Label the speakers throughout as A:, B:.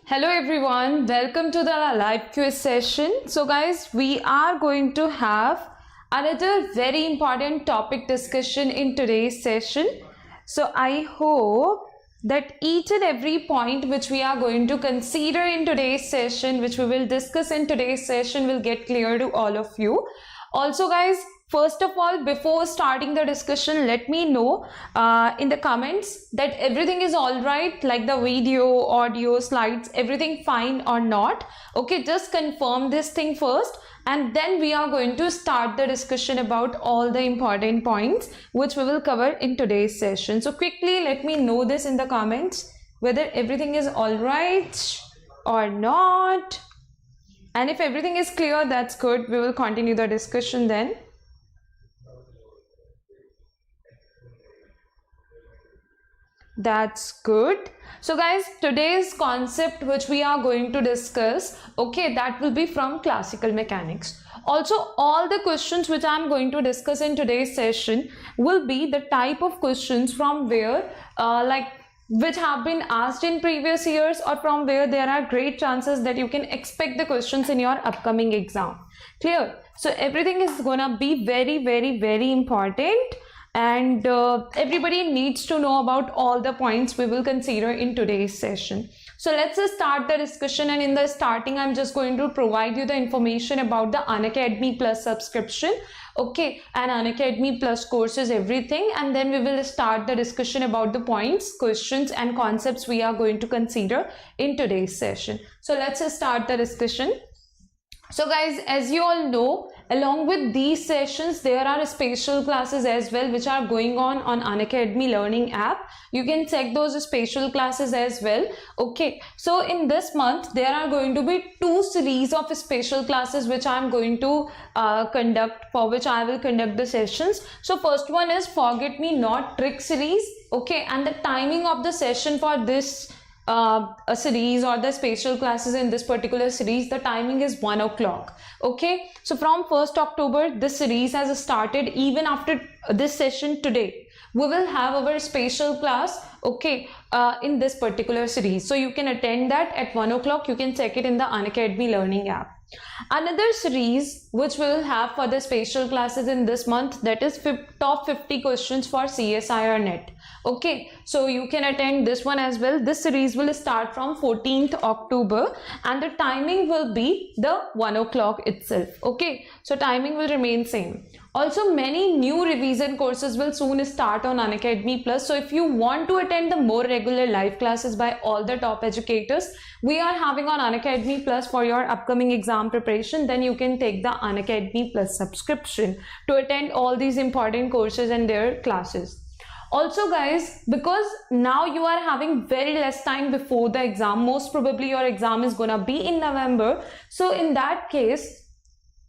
A: Hello everyone, welcome to the live quiz session. So guys, we are going to have another very important topic discussion in today's session. So I hope that each and every point which we are going to consider in today's session, which we will discuss in today's session, will get clear to all of you. Also guys, first of all, before starting the discussion, let me know in the comments that everything is all right, like the video, audio, slides, everything fine or not. Okay, just confirm this thing first, and then we are going to start the discussion about all the important points which we will cover in today's session. So quickly let me know this in the comments whether everything is all right or not. And if everything is clear, that's good. We will continue the discussion then. That's good. So guys, today's concept which we are going to discuss, okay, that will be from classical mechanics. Also, all the questions which I am going to discuss in today's session will be the type of questions from where which have been asked in previous years, or from where there are great chances that you can expect the questions in your upcoming exam. Clear? So everything is gonna be very important, and everybody needs to know about all the points we will consider in today's session. So let's just start the discussion, and in the starting I'm just going to provide you the information about the Unacademy Plus subscription, okay, and Unacademy Plus courses, everything, and then we will start the discussion about the points, questions and concepts we are going to consider in today's session. So let's just start the discussion. So guys, as you all know, along with these sessions, there are special classes as well which are going on Unacademy learning app. You can check those special classes as well. Okay, so in this month there are going to be two series of special classes which I am going to conduct, for which I will conduct the sessions. So first one is Forget Me Not Trick series. Okay, and the timing of the session for this a series or the special classes in this particular series, the timing is 1 o'clock. Okay, so from 1st October this series has started. Even after this session today, we will have our special class, okay, in this particular series. So you can attend that at 1 o'clock. You can check it in the Unacademy learning app. Another series which we will have for the special classes in this month, that is top 50 questions for CSIR NET. Okay, so you can attend this one as well. This series will start from 14th October and the timing will be the 1 o'clock itself. Okay, so timing will remain same. Also, many new revision courses will soon start on Unacademy Plus. So if you want to attend the more regular live classes by all the top educators we are having on Unacademy Plus for your upcoming exam preparation, then you can take the Unacademy Plus subscription to attend all these important courses and their classes. Also guys, because now you are having very less time before the exam, most probably your exam is gonna be in November. So in that case,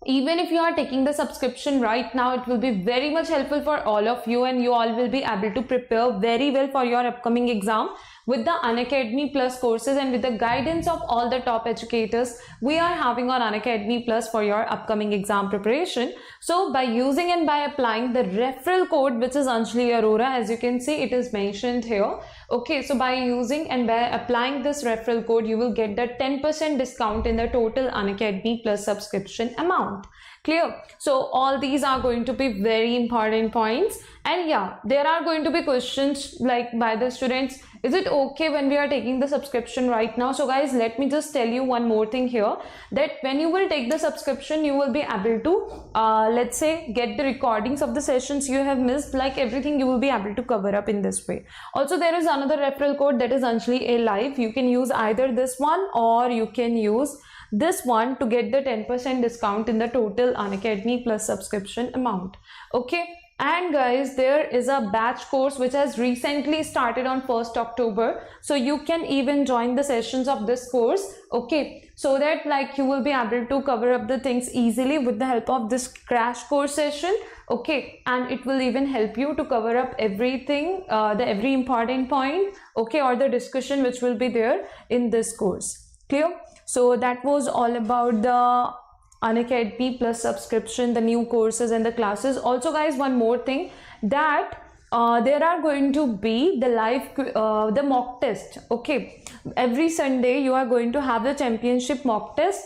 A: even if you are taking the subscription right now, it will be very much helpful for all of you, and you all will be able to prepare very well for your upcoming exam with the Unacademy Plus courses and with the guidance of all the top educators we are having on Unacademy Plus for your upcoming exam preparation. So by using and by applying the referral code, which is Anjali Arora, as you can see it is mentioned here. Okay, so by using and by applying this referral code, you will get the 10% discount in the total Unacademy Plus subscription amount. Clear? So all these are going to be very important points, and yeah, there are going to be questions like by the students, is it okay when we are taking the subscription right now? So guys, let me just tell you one more thing here, that when you will take the subscription, you will be able to let's say get the recordings of the sessions you have missed, like everything you will be able to cover up in this way. Also, there is another referral code, that is AnjaliALive. You can use either this one or you can use this one to get the 10% discount in the total Unacademy Plus subscription amount. Okay, and guys, there is a batch course which has recently started on 1st October. So you can even join the sessions of this course, okay, so that like you will be able to cover up the things easily with the help of this crash course session. Okay, and it will even help you to cover up everything, every important point, okay, or the discussion which will be there in this course. Clear? So that was all about the Unacademy Plus subscription, the new courses and the classes. Also guys, one more thing, that there are going to be the live the mock test, okay, every Sunday you are going to have the championship mock test.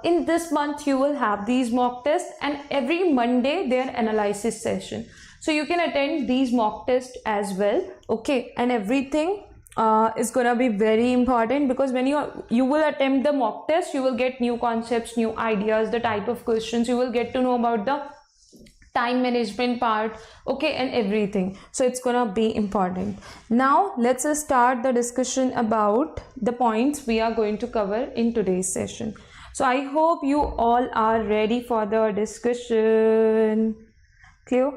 A: In this month you will have these mock tests, and every Monday their analysis session. So you can attend these mock tests as well, okay? And everything is gonna be very important, because when you will attempt the mock test, you will get new concepts, new ideas, the type of questions, you will get to know about the time management part, okay, and everything. So it's gonna be important. Now let's start the discussion about the points we are going to cover in today's session. So I hope you all are ready for the discussion. Clear?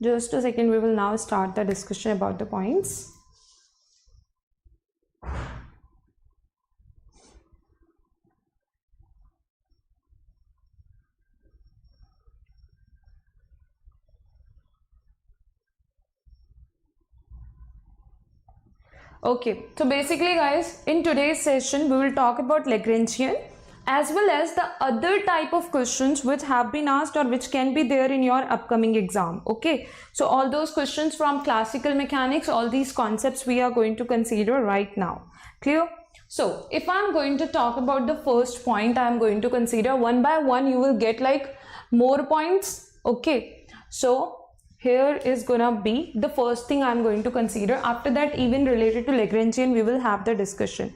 A: Just a second, we will now start the discussion about the points. Okay, so basically guys, in today's session we will talk about Lagrangian as well as the other type of questions which have been asked or which can be there in your upcoming exam. Okay, so all those questions from classical mechanics, all these concepts we are going to consider right now. Clear? So if I'm going to talk about the first point, I'm going to consider one by one. You will get like more points. Okay, so here is gonna be the first thing I'm going to consider. After that, even related to Lagrangian, we will have the discussion.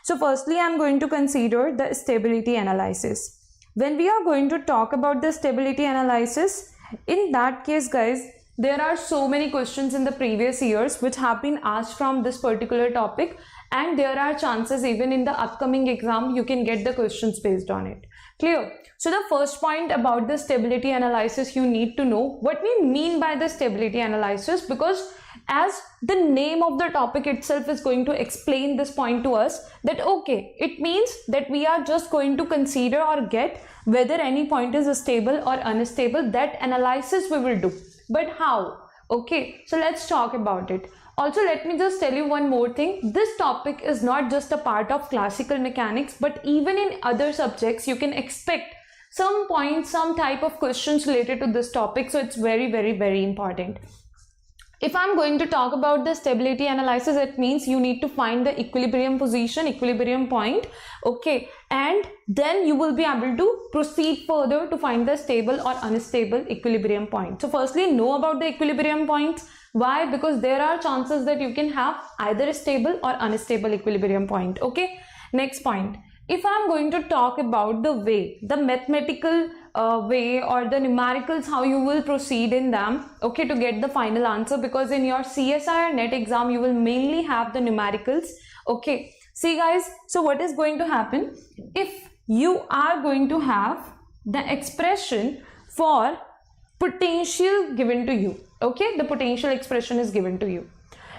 A: So firstly, I'm going to consider the stability analysis. When we are going to talk about the stability analysis, in that case guys, there are so many questions in the previous years which have been asked from this particular topic, and there are chances even in the upcoming exam you can get the questions based on it. Clear? So the first point about the stability analysis, you need to know what we mean by the stability analysis, because as the name of the topic itself is going to explain this point to us, that okay, it means that we are just going to consider or get whether any point is stable or unstable. That analysis we will do, but how? Okay, so let's talk about it. Also, let me just tell you one more thing. This topic is not just a part of classical mechanics, but even in other subjects you can expect some points, some type of questions related to this topic. So it's very, very, very important. If I'm going to talk about the stability analysis, it means you need to find the equilibrium position, equilibrium point, okay, and then you will be able to proceed further to find the stable or unstable equilibrium point. So firstly, know about the equilibrium points. Why? Because there are chances that you can have either a stable or unstable equilibrium point. Okay, next point. If I'm going to talk about the way, the mathematical way or the numericals, how you will proceed in them, okay, to get the final answer, because in your CSIR NET exam you will mainly have the numericals. Okay, see guys, so what is going to happen if you are going to have the expression for potential given to you? Okay, the potential expression is given to you.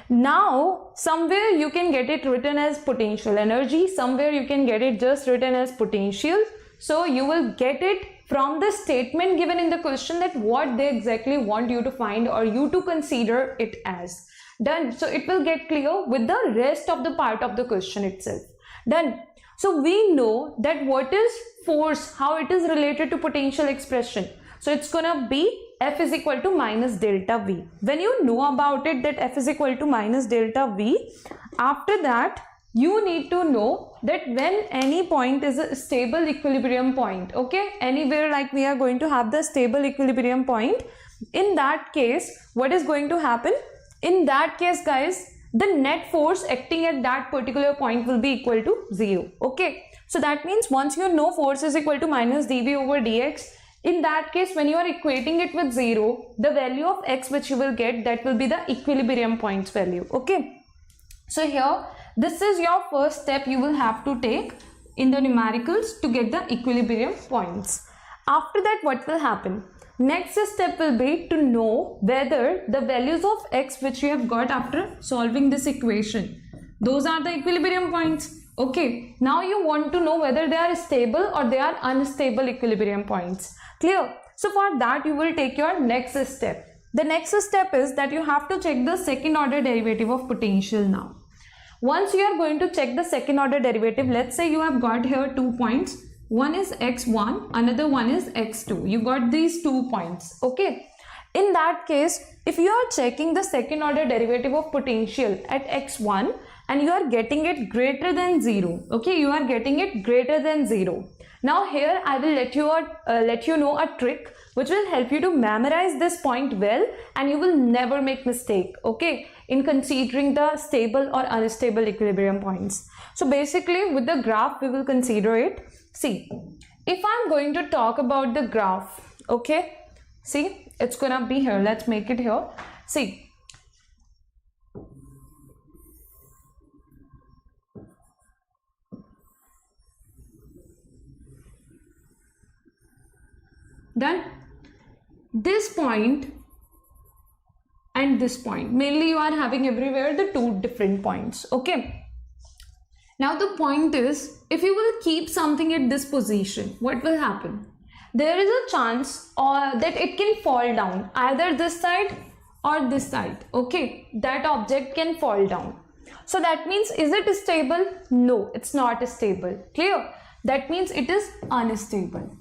A: Now somewhere you can get it written as potential energy, somewhere you can get it just written as potential. So you will get it from the statement given in the question, that what they exactly want you to find or you to consider it as. Done. So it will get clear with the rest of the part of the question itself. Done. So we know that what is force, how it is related to potential expression. So it's gonna be F is equal to minus delta V. When you know about it, that F is equal to minus delta V, after that you need to know that when any point is a stable equilibrium point, okay, anywhere like we are going to have the stable equilibrium point, in that case what is going to happen? In that case guys, the net force acting at that particular point will be equal to 0. Okay, so that means once you know force is equal to minus dV over dx, in that case when you are equating it with 0, the value of x which you will get, that will be the equilibrium points value. Okay, so here this is your first step you will have to take in the numericals to get the equilibrium points. After that, what will happen? Next step will be to know whether the values of x which you have got after solving this equation, those are the equilibrium points. Okay, now you want to know whether they are stable or they are unstable equilibrium points. Clear? So for that you will take your next step. The next step is that you have to check the second order derivative of potential now. Once you are going to check the second order derivative, let's say you have got here 2 points. One is x1, another one is x2. You got these 2 points. Okay. In that case, if you are checking the second order derivative of potential at x1, and you are getting it greater than 0. Okay, you are getting it greater than 0. Now here I will let you know a trick which will help you to memorize this point well, and you will never make mistake, okay, in considering the stable or unstable equilibrium points. So basically with the graph we will consider it. See, if I'm going to talk about the graph, okay, see, it's gonna be here. Let's make it here. See, then this point and this point, mainly you are having everywhere the two different points. Okay, now the point is, if you will keep something at this position, what will happen? There is a chance that it can fall down either this side or this side. Okay, that object can fall down. So that means, is it stable? No, it's not stable. Clear? That means it is unstable.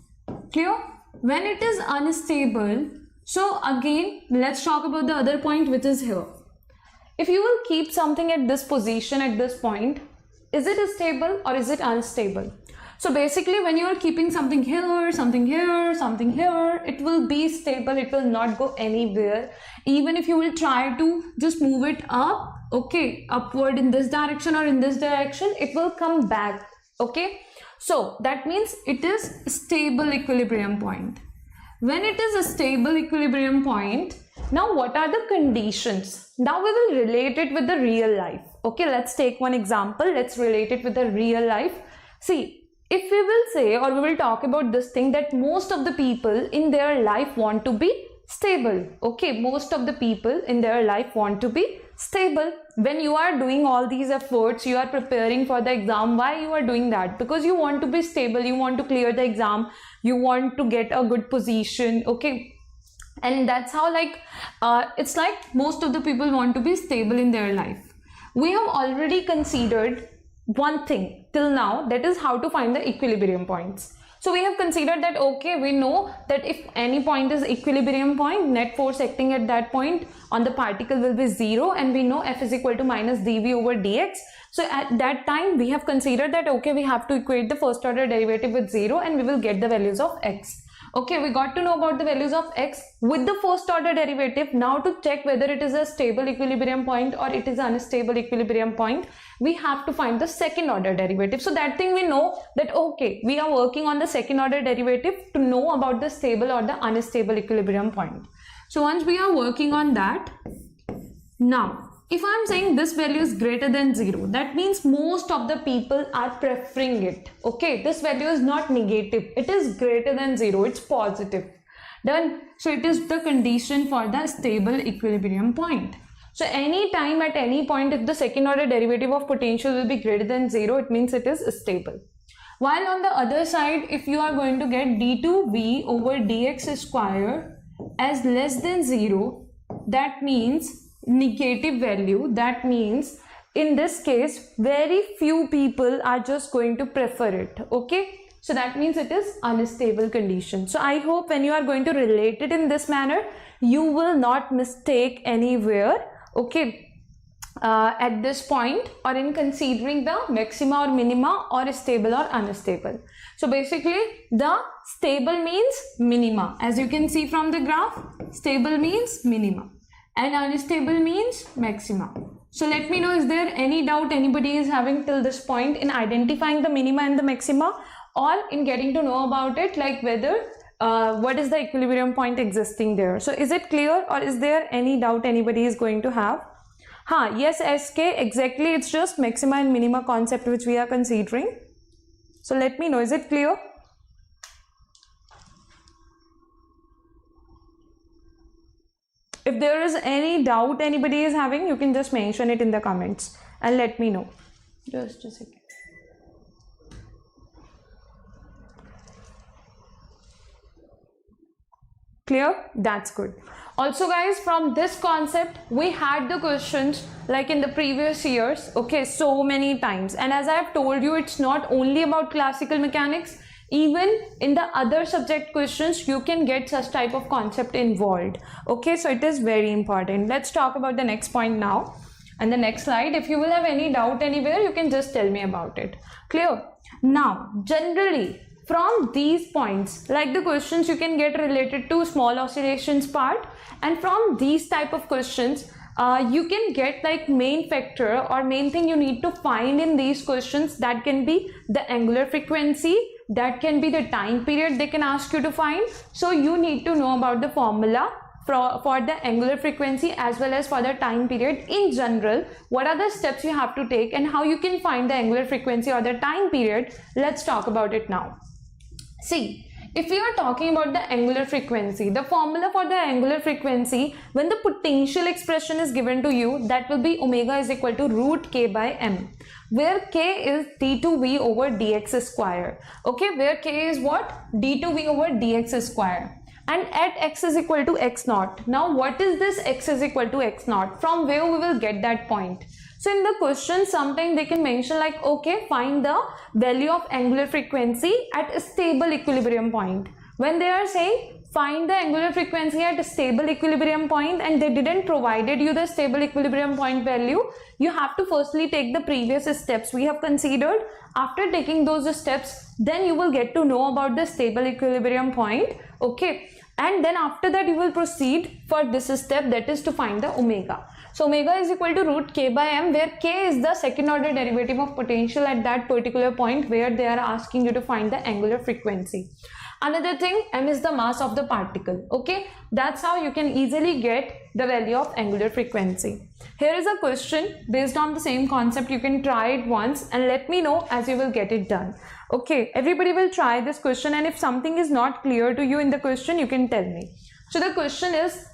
A: Clear? When it is unstable, so again let's talk about the other point, which is here. If you will keep something at this position, at this point, is it stable or is it unstable? So basically when you are keeping something here, something here, something here, it will be stable, it will not go anywhere. Even if you will try to just move it up, okay, upward in this direction or in this direction, it will come back. Okay, so that means it is a stable equilibrium point. When it is a stable equilibrium point, now what are the conditions? Now we will relate it with the real life. Okay, let's take one example. Let's relate it with the real life. See, if we will say, or we will talk about this thing, that most of the people in their life want to be stable. Okay, most of the people in their life want to be stable. When you are doing all these efforts, you are preparing for the exam. Why you are doing that? Because you want to be stable, you want to clear the exam, you want to get a good position. Okay, and that's how, like, it's like most of the people want to be stable in their life. We have already considered one thing till now, that is how to find the equilibrium points. So we have considered that, okay, we know that if any point is equilibrium point, net force acting at that point on the particle will be 0, and we know F is equal to minus dV over dx. So at that time we have considered that, okay, we have to equate the first order derivative with 0 and we will get the values of x. Okay, we got to know about the values of x with the first order derivative. Now to check whether it is a stable equilibrium point or it is an unstable equilibrium point, we have to find the second order derivative. So that thing we know that, okay, we are working on the second order derivative to know about the stable or the unstable equilibrium point. So once we are working on that, now if I am saying this value is greater than 0, that means most of the people are preferring it. Okay, this value is not negative, it is greater than 0, it's positive. Done. So it is the condition for the stable equilibrium point. So any time at any point, if the second order derivative of potential will be greater than 0, it means it is stable. While on the other side, if you are going to get d2v over dx square as less than 0, that means negative value. That means in this case very few people are just going to prefer it. Okay, so that means it is unstable condition. So I hope when you are going to relate it in this manner, you will not mistake anywhere. Okay, at this point, or in considering the maxima or minima, or stable or unstable. So basically the stable means minima. As you can see from the graph, stable means minima and unstable means maxima. So let me know, is there any doubt anybody is having till this point in identifying the minima and the maxima, or in getting to know about it, like whether what is the equilibrium point existing there? So is it clear, or is there any doubt anybody is going to have? Yes, SK, exactly, it's just maxima and minima concept which we are considering. So let me know, is it clear? If there is any doubt anybody is having, you can just mention it in the comments and let me know. Just a second. Clear? That's good. Also guys, from this concept we had the questions like in the previous years, okay, so many times. And as I have told you, it's not only about classical mechanics. Even in the other subject questions you can get such type of concept involved. Okay, so it is very important. Let's talk about the next point now. And the next slide, if you will have any doubt anywhere, you can just tell me about it. Clear? Now, generally, from these points, like the questions you can get related to small oscillations part, and from these type of questions, you can get like main factor or main thing you need to find in these questions. That can be the angular frequency, that can be the time period they can ask you to find. So you need to know about the formula for the angular frequency as well as for the time period in general. What are the steps you have to take and how you can find the angular frequency or the time period? Let's talk about it now. See, if we are talking about the angular frequency, the formula for the angular frequency, when the potential expression is given to you, that will be omega is equal to root k by m, where k is d2v over dx square. Okay, where k is what? d2v over dx square. And at x is equal to x naught. Now, what is this x is equal to x naught? From where we will get that point? So in the question, sometimes they can mention like, okay, find the value of angular frequency at a stable equilibrium point. When they are saying find the angular frequency at a stable equilibrium point and they didn't provided you the stable equilibrium point value, you have to firstly take the previous steps we have considered. After taking those steps, then you will get to know about the stable equilibrium point. Okay, and then after that you will proceed for this step, that is to find the omega. So omega is equal to root k by m, where k is the second order derivative of potential at that particular point where they are asking you to find the angular frequency. Another thing, m is the mass of the particle. Okay, that's how you can easily get the value of angular frequency. Here is a question based on the same concept. You can try it once and let me know as you will get it done. Okay, everybody will try this question, and if something is not clear to you in the question, you can tell me. So the question is,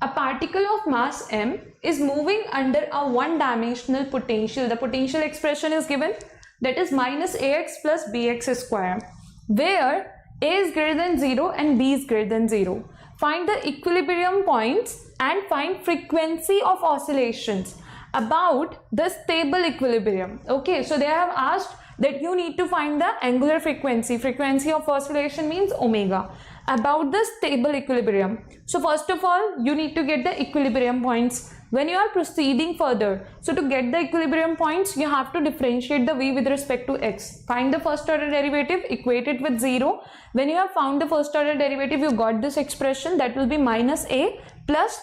A: a particle of mass m is moving under a one-dimensional potential. The potential expression is given, that is minus ax plus bx square, where a is greater than 0 and b is greater than 0. Find the equilibrium points and find frequency of oscillations about the stable equilibrium. Okay, so they have asked that you need to find the angular frequency. Frequency of oscillation means omega, about the stable equilibrium. So first of all, you need to get the equilibrium points. When you are proceeding further, so to get the equilibrium points, you have to differentiate the v with respect to x. Find the first order derivative, equate it with 0. When you have found the first order derivative, you got this expression, that will be minus a plus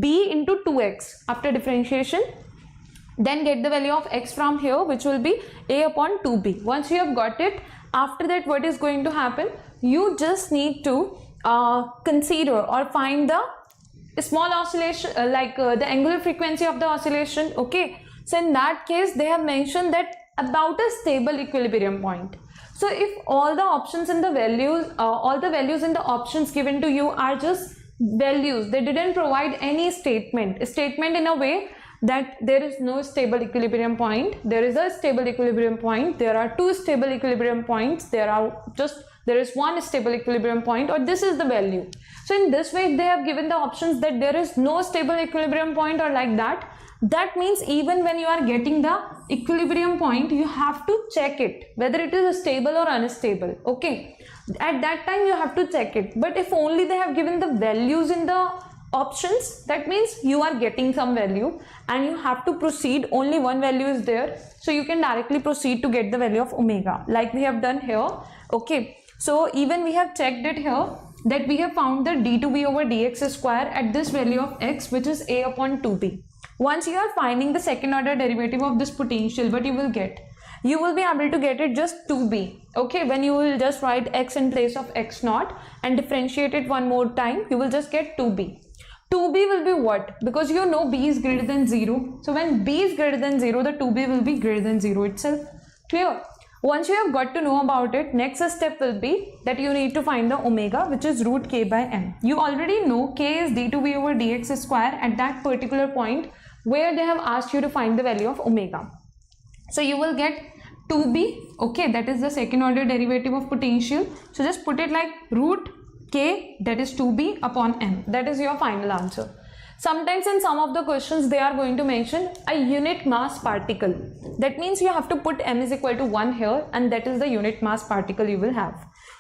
A: b into 2x. After differentiation, then get the value of x from here, which will be a upon 2b. Once you have got it, after that what is going to happen? You just need to consider or find the small oscillation, the angular frequency of the oscillation. Okay, so in that case they have mentioned that about a stable equilibrium point. So if all the options in the values, all the values in the options given to you are just values, they didn't provide any statement in a way that there is no stable equilibrium point, there is a stable equilibrium point, there are two stable equilibrium points, there is one stable equilibrium point, or this is the value. So in this way, if they have given the options that there is no stable equilibrium point or like that, that means even when you are getting the equilibrium point, you have to check it whether it is stable or unstable. Okay, at that time you have to check it. But if only they have given the values in the options, that means you are getting some value and you have to proceed, only one value is there, so you can directly proceed to get the value of omega like we have done here. Okay, so even we have checked it here, that we have found the d2v over dx square at this value of x, which is a upon 2b. Once you are finding the second order derivative of this potential, what you will get? You will be able to get it just 2b. Okay, when you will just write x in place of x naught and differentiate it one more time, you will just get 2b. 2b will be what? Because you know b is greater than 0. So when b is greater than 0, the 2b will be greater than 0 itself. Clear? Once you have got to know about it, next step will be that you need to find the omega, which is root k by m. You already know k is d2v over dx square at that particular point where they have asked you to find the value of omega. So you will get 2b, okay, that is the second order derivative of potential. So just put it like root k, that is 2b upon m. That is your final answer. Sometimes in some of the questions they are going to mention a unit mass particle. That means you have to put m is equal to 1 here, and that is the unit mass particle you will have.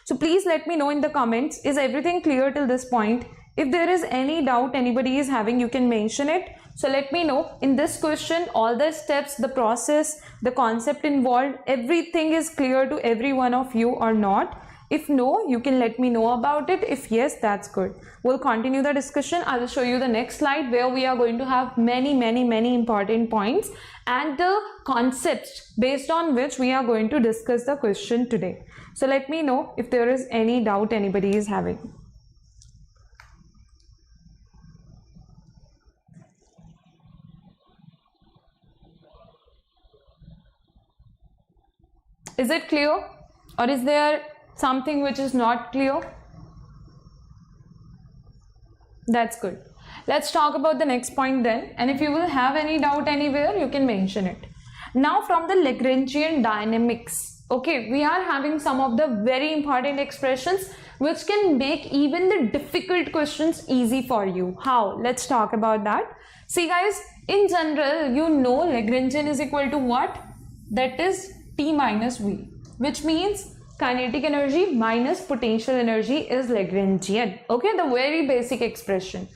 A: So please let me know in the comments, is everything clear till this point? If there is any doubt anybody is having, you can mention it So let me know in this question, all the steps, the process, the concept involved, everything is clear to every one of you or not. If no, you can let me know about it. If yes, that's good. We'll continue the discussion. I will show you the next slide where we are going to have many important points and the concepts based on which we are going to discuss the question today. So let me know if there is any doubt anybody is having. Is it clear, or is there something which is not clear? That's good. Let's talk about the next point then, and if you will have any doubt anywhere, you can mention it. Now from the Lagrangian dynamics, okay, we are having some of the very important expressions which can make even the difficult questions easy for you. How? Let's talk about that. See guys, in general, you know Lagrangian is equal to what? That is T minus V, which means kinetic energy minus potential energy is Lagrangian. Okay, the very basic expression.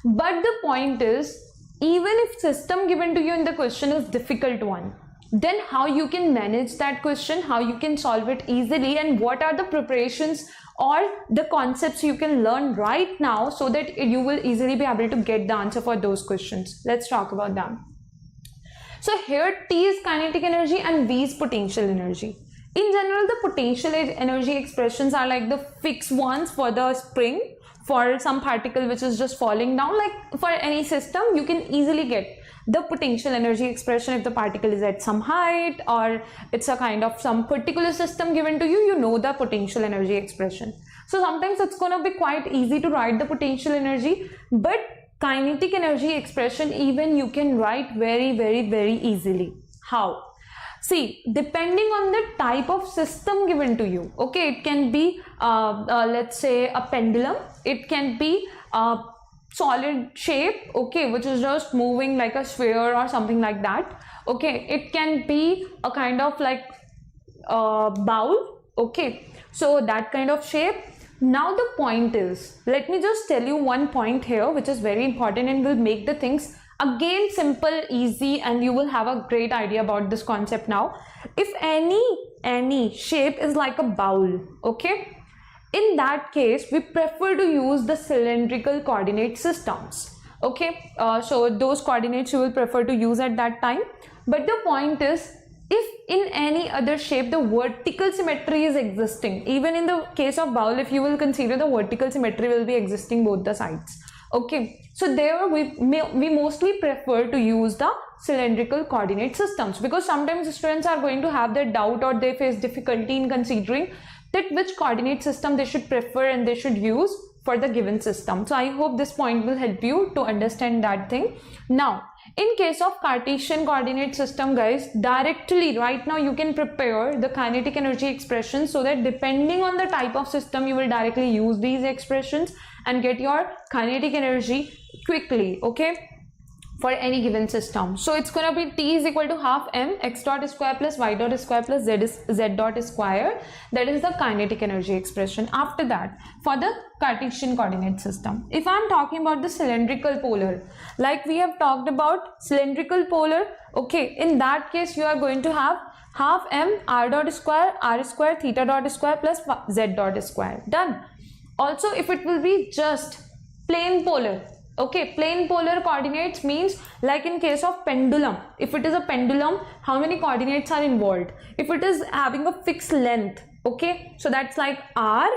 A: But the point is, even if system given to you in the question is difficult one, then how you can manage that question, how you can solve it easily, and what are the preparations or the concepts you can learn right now so that you will easily be able to get the answer for those questions. Let's talk about them. So here T is kinetic energy and V is potential energy. In general, the potential energy expressions are like the fixed ones for the spring, for some particle which is just falling down. Like for any system, you can easily get the potential energy expression if the particle is at some height or it's a kind of some particular system given to you, you know the potential energy expression. So sometimes it's going to be quite easy to write the potential energy, but kinetic energy expression even you can write very easily. How? See, depending on the type of system given to you, okay, it can be let's say a pendulum, it can be a solid shape, okay, which is just moving like a sphere or something like that, okay, it can be a kind of like bowl, okay, so that kind of shape. Now the point is, let me just tell you one point here which is very important and will make the things again simple, easy, and you will have a great idea about this concept now. If any shape is like a bowl, okay, in that case we prefer to use the cylindrical coordinate systems, okay, so those coordinates you will prefer to use at that time. But the point is, if in any other shape the vertical symmetry is existing, even in the case of bowl, if you will consider, the vertical symmetry will be existing both the sides, okay, so there we mostly prefer to use the cylindrical coordinate systems, because sometimes students are going to have their doubt or they face difficulty in considering that which coordinate system they should prefer and they should use for the given system. So I hope this point will help you to understand that thing. Now in case of Cartesian coordinate system, guys, directly right now you can prepare the kinetic energy expressions, so that depending on the type of system you will directly use these expressions and get your kinetic energy quickly, okay, for any given system. So it's gonna be T is equal to half m x dot square plus y dot square plus z dot square. That is the kinetic energy expression. After that, for the Cartesian coordinate system, if I'm talking about the cylindrical polar, like we have talked about cylindrical polar, okay, in that case you are going to have half m r dot square theta dot square plus z dot square. Done. Also, if it will be just plain polar, okay, plain polar coordinates means, like in case of pendulum, if it is a pendulum, how many coordinates are involved? If it is having a fixed length, okay, so that's like r,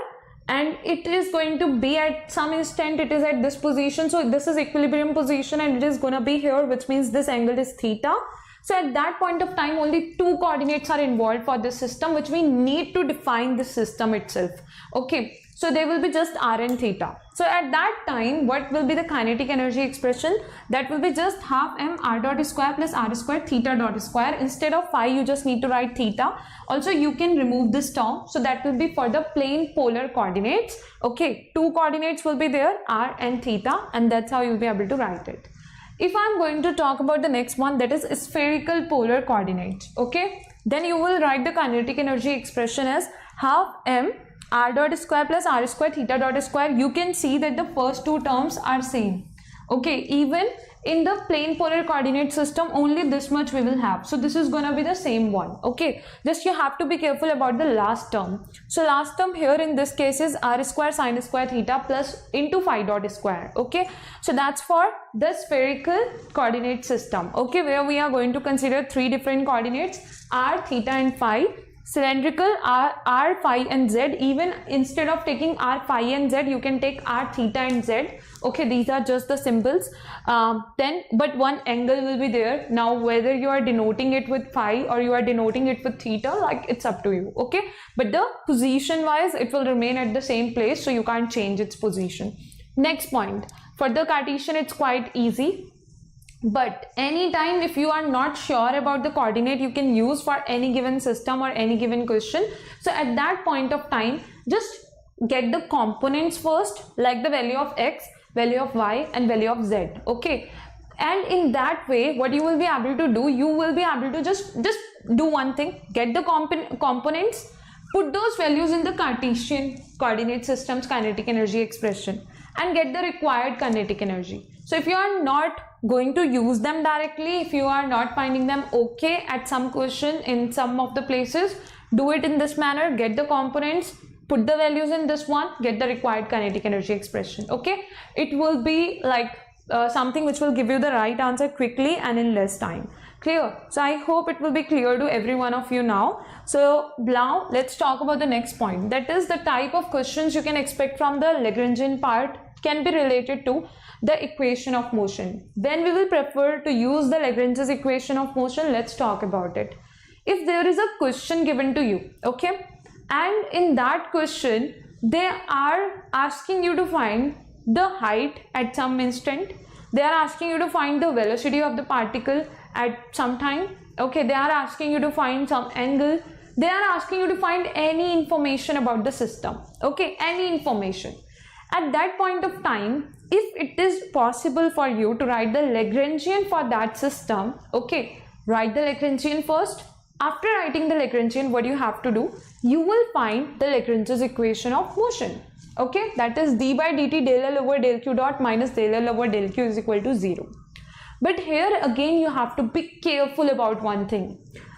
A: and it is going to be at some instant, it is at this position, so this is equilibrium position and it is going to be here, which means this angle is theta. So at that point of time only two coordinates are involved for this system, which we need to define the system itself, okay. So they will be just r and theta. So at that time, what will be the kinetic energy expression? That will be just half m r dot square plus r square theta dot square. Instead of phi, you just need to write theta. Also, you can remove this term. So that will be for the plane polar coordinates. Okay, two coordinates will be there, r and theta, and that's how you'll be able to write it. If I'm going to talk about the next one, that is spherical polar coordinates, okay, then you will write the kinetic energy expression as half m r dot square plus r square theta dot square. You can see that the first two terms are same, okay, even in the plane polar coordinate system only this much we will have. So this is gonna be the same one. Okay, just you have to be careful about the last term. So last term here in this case is r square sine square theta plus into phi dot square. Okay, so that's for the spherical coordinate system. Okay, where we are going to consider three different coordinates, r, theta and phi. Cylindrical r, phi and z. Even instead of taking r, phi and z, you can take r, theta and z. Okay, these are just the symbols. Then but one angle will be there. Now whether you are denoting it with phi or you are denoting it with theta, like it's up to you. Okay, but the position wise it will remain at the same place, so you can't change its position. Next point, for the Cartesian it's quite easy. But anytime if you are not sure about the coordinate you can use for any given system or any given question, so at that point of time just get the components first, like the value of x, value of y and value of z. Okay, and in that way what you will be able to do, you will be able to just do one thing, get the components, put those values in the Cartesian coordinate system's kinetic energy expression and get the required kinetic energy. So if you are not going to use them directly, if you are not finding them okay at some question in some of the places, do it in this manner, get the components, put the values in this one, get the required kinetic energy expression. Okay, it will be like something which will give you the right answer quickly and in less time. Clear? So I hope it will be clear to every one of you now. So now let's talk about the next point, that is the type of questions you can expect from the Lagrangian part can be related to the equation of motion. When we will prefer to use the Lagrange's equation of motion, let's talk about it. If there is a question given to you, okay, and in that question they are asking you to find the height at some instant, they are asking you to find the velocity of the particle at some time, okay, they are asking you to find some angle, they are asking you to find any information about the system, okay, any information. At that point of time, if it is possible for you to write the Lagrangian for that system, okay, write the Lagrangian first. After writing the Lagrangian, what you have to do, you will find the Lagrange's equation of motion. Okay, that is d by dt del L over del q dot minus del L over del q is equal to 0. But here again you have to be careful about one thing,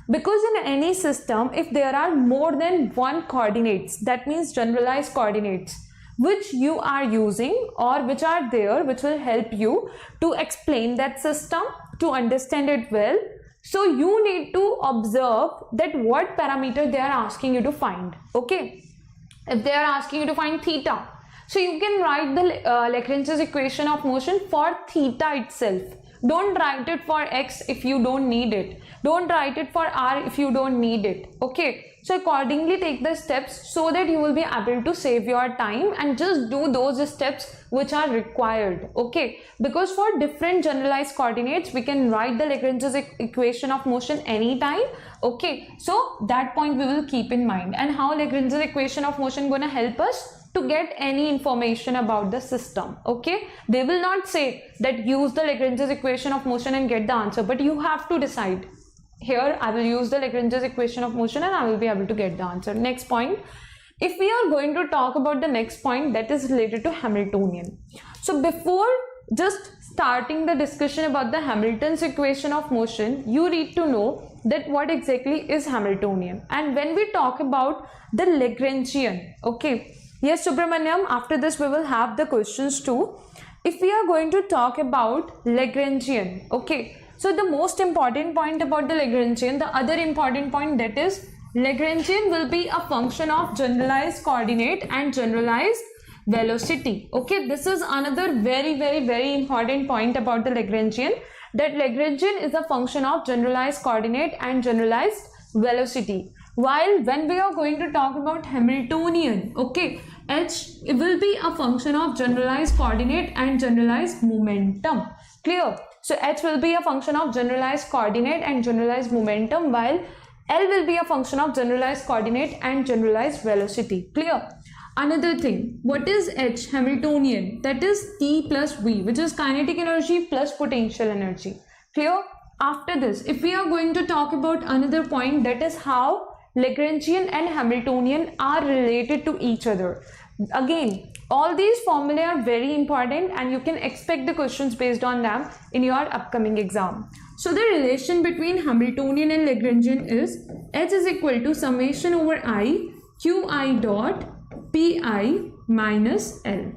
A: because in any system if there are more than one coordinates, that means generalized coordinates, which you are using or which are there, which will help you to explain that system, to understand it well. So you need to observe that what parameter they are asking you to find. Okay, if they are asking you to find theta, so you can write the Lagrange's equation of motion for theta itself. Don't write it for x if you don't need it. Don't write it for r if you don't need it. Okay, so accordingly take the steps so that you will be able to save your time and just do those steps which are required. Okay, because for different generalized coordinates we can write the Lagrange's equation of motion anytime. Okay, so that point we will keep in mind, and how Lagrange's equation of motion gonna help us to get any information about the system. Okay, they will not say that use the Lagrange's equation of motion and get the answer, but you have to decide, here I will use the Lagrange's equation of motion and I will be able to get the answer. Next point, if we are going to talk about the next point, that is related to Hamiltonian. So before just starting the discussion about the Hamilton's equation of motion, you need to know that what exactly is Hamiltonian. And when we talk about the Lagrangian, okay, yes Subramaniam, after this we will have the questions too. If we are going to talk about Lagrangian, okay, so the most important point about the Lagrangian, the other important point, that is Lagrangian will be a function of generalized coordinate and generalized velocity. Okay, this is another very important point about the Lagrangian, that Lagrangian is a function of generalized coordinate and generalized velocity. While when we are going to talk about Hamiltonian, okay, h will be a function of generalized coordinate and generalized momentum. Clear? So h will be a function of generalized coordinate and generalized momentum, while L will be a function of generalized coordinate and generalized velocity. Clear? Another thing, what is h, Hamiltonian? That is T plus V, which is kinetic energy plus potential energy. Clear? After this, if we are going to talk about another point, that is how Lagrangian and Hamiltonian are related to each other. Again, All these formulae are very important and you can expect the questions based on them in your upcoming exam. So the relation between Hamiltonian and Lagrangian is H is equal to summation over I Qi dot Pi minus L.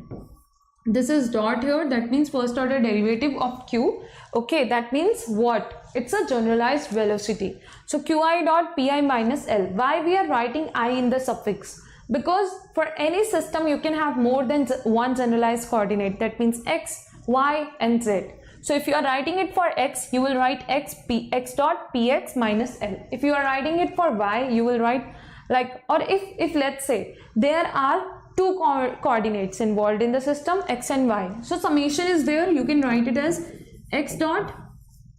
A: This is dot here, that means first order derivative of Q. Okay, that means what? It's a generalized velocity. So Qi dot Pi minus L. Why we are writing I in the suffix? Because for any system you can have more than one generalized coordinate, that means x, y and z. So if you are writing it for x, you will write x dot px minus L. If you are writing it for y, you will write like, or if let's say there are two coordinates involved in the system, x and y. So summation is there, you can write it as x dot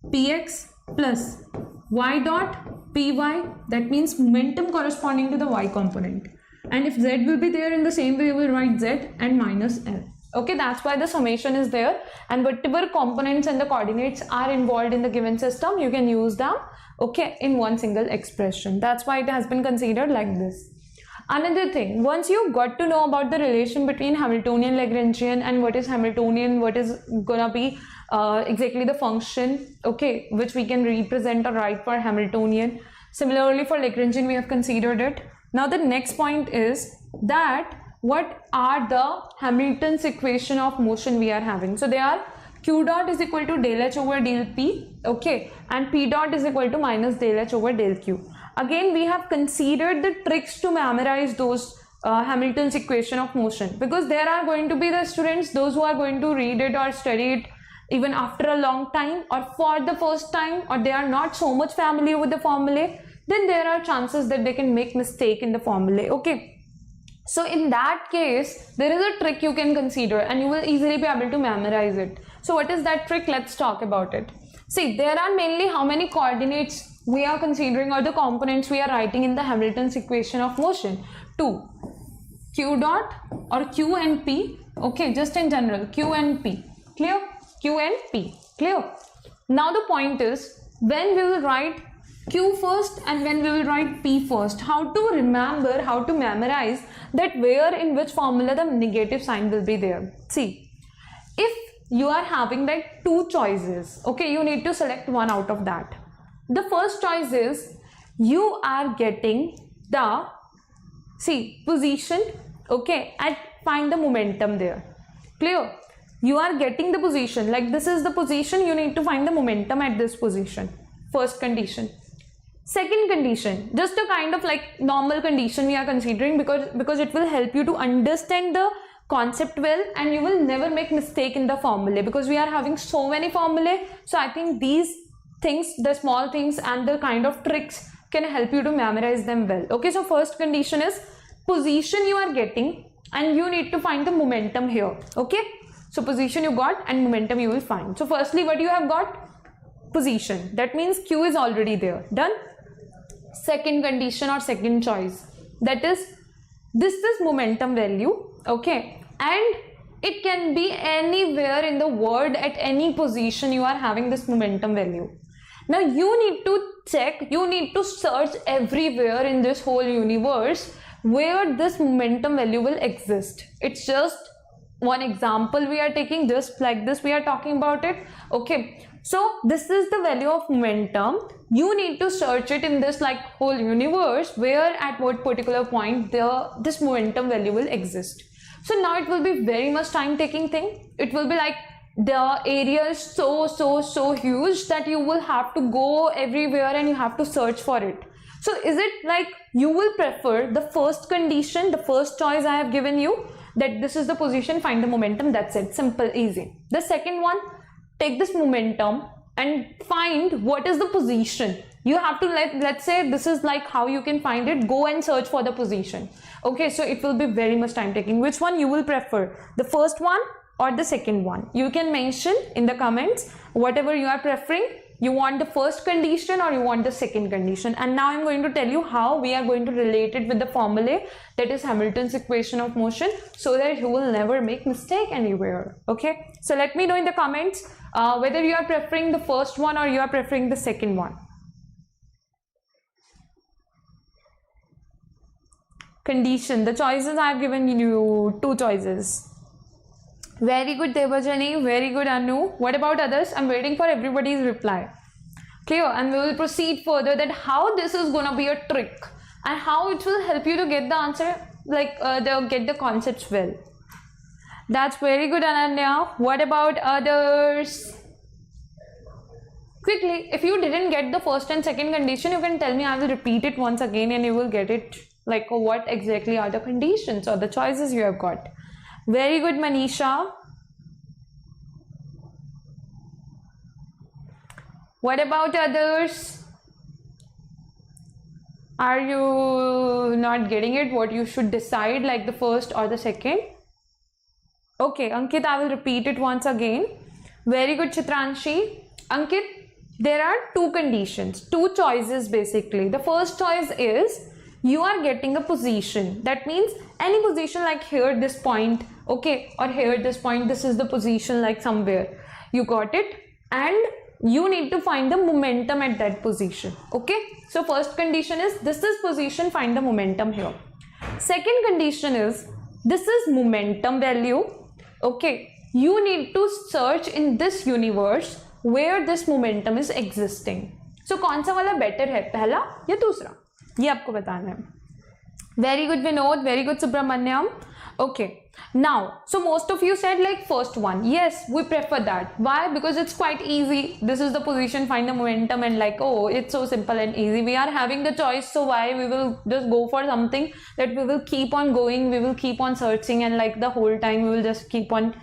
A: px plus y dot py, that means momentum corresponding to the y component. And if z will be there in the same way, you will write z and minus L. Okay, that's why the summation is there, and whatever components and the coordinates are involved in the given system, you can use them, okay, in one single expression. That's why it has been considered like this. Another thing, once you got to know about the relation between Hamiltonian Lagrangian and what is Hamiltonian, what is gonna be exactly the function, okay, which we can represent or write for Hamiltonian. Similarly for Lagrangian we have considered it. Now the next point is that what are the Hamilton's equation of motion we are having. So they are Q dot is equal to del H over del P, okay, and P dot is equal to minus del H over del Q. Again we have considered the tricks to memorize those Hamilton's equation of motion, because there are going to be the students, those who are going to read it or study it even after a long time or for the first time, or they are not so much familiar with the formulae, then there are chances that they can make mistake in the formulae, okay. So in that case, there is a trick you can consider and you will easily be able to memorize it. So what is that trick? Let's talk about it. See, there are mainly how many coordinates we are considering, or the components we are writing in the Hamilton's equation of motion? 2. Q dot or Q and P, okay, just in general, Q and P, clear? Q and P, clear? Now the point is, when we will write Q first and when we will write P first, how to remember, how to memorize that where in which formula the negative sign will be there. See, if you are having like two choices, okay, you need to select one out of that. The first choice is you are getting the, see, position, okay, and find the momentum there, clear? You are getting the position, like this is the position, you need to find the momentum at this position, first condition. Second condition, just a kind of like normal condition we are considering, because it will help you to understand the concept well and you will never make mistake in the formulae, because we are having so many formulae. So I think these things, the small things and the kind of tricks can help you to memorize them well. Okay, so first condition is position you are getting and you need to find the momentum here. Okay, so position you got and momentum you will find. So firstly, what you have got? Position. That means Q is already there. Done. Second condition or second choice, that is, this is momentum value, okay, and it can be anywhere in the world at any position you are having this momentum value. Now you need to check, you need to search everywhere in this whole universe where this momentum value will exist. It's just one example we are taking, just like this we are talking about it, okay. So this is the value of momentum. You need to search it in this like whole universe where at what particular point this momentum value will exist. So now it will be very much time taking thing. It will be like the area is so huge that you will have to go everywhere and you have to search for it. So is it like you will prefer the first condition, the first choice I have given you, that this is the position, find the momentum, that's it, simple, easy. The second one, take this momentum and find what is the position. You have to let's say this is like how you can find it, go and search for the position. Okay, so it will be very much time taking. Which one you will prefer, the first one or the second one? You can mention in the comments whatever you are preferring. You want the first condition or you want the second condition. And now I'm going to tell you how we are going to relate it with the formulae, that is Hamilton's equation of motion, so that you will never make mistake anywhere. Okay, so let me know in the comments whether you are preferring the first one or you are preferring the second one. condition. The choices I have given you, 2 choices. Very good Debajani, very good Anu. What about others? I'm waiting for everybody's reply. Clear? And we will proceed further that how this is gonna be a trick and how it will help you to get the answer, like get the concepts well. That's very good, Ananya. What about others? Quickly, if you didn't get the first and second condition, you can tell me. I will repeat it once again and you will get it, like what exactly are the conditions or the choices you have got. Very good, Manisha. What about others? Are you not getting it? What you should decide, like the first or the second? Okay, Ankit, I will repeat it once again. Very good, Chitranshi. Ankit, there are 2 conditions, 2 choices basically. The first choice is you are getting a position. That means any position, like here, this point, okay, or here, this point, this is the position, like somewhere. You got it, and you need to find the momentum at that position. Okay, so first condition is this is position, find the momentum here. Second condition is this is momentum value. Okay, you need to search in this universe where this momentum is existing. So कौन सा वाला better है, पहला या दूसरा, ये आपको बताना है. Very good Vinod, very good Subramanyam. Okay, now so most of you said like first one. Yes, we prefer that. Why? Because it's quite easy. This is the position, find the momentum, and like, oh, it's so simple and easy. We are having the choice, so why we will just go for something that we will keep on going, we will keep on searching, and like the whole time we will just keep on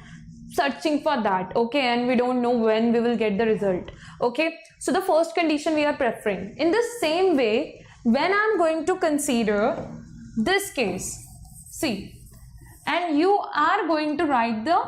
A: searching for that. Okay, and we don't know when we will get the result. Okay, so the first condition we are preferring. In the same way, when I'm going to consider this case, see, and you are going to write the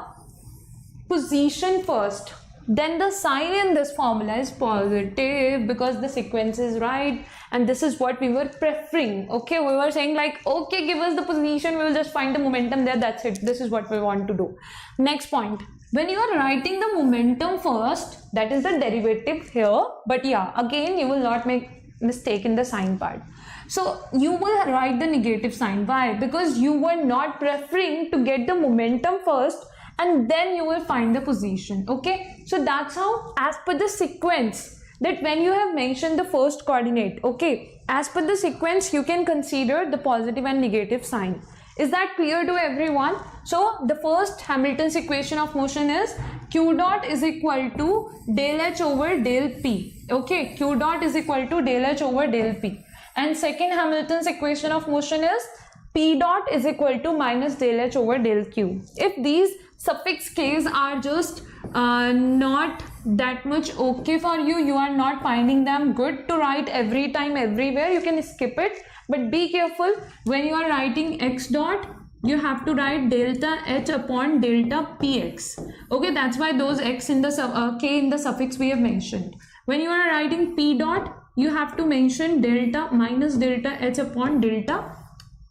A: position first, then the sign in this formula is positive because the sequence is right, and this is what we were preferring. Okay, we were saying like, okay, give us the position, we will just find the momentum there, that's it, this is what we want to do. Next point, when you are writing the momentum first, that is the derivative here, but yeah, again you will not make mistake in the sign part. So you will write the negative sign. Why? Because you were not preferring to get the momentum first and then you will find the position. Okay, so that's how, as per the sequence, that when you have mentioned the first coordinate, okay, as per the sequence you can consider the positive and negative sign. Is that clear to everyone? So the first Hamilton's equation of motion is q dot is equal to del h over del p. Okay, q dot is equal to del h over del p. And second Hamilton's equation of motion is p dot is equal to minus del h over del q. If these suffix k's are just not that much okay for you, you are not finding them good to write every time everywhere, you can skip it. But be careful, when you are writing x dot, you have to write delta h upon delta px. Okay, that's why those x in the k in the suffix we have mentioned. When you are writing p dot, you have to mention delta minus delta h upon delta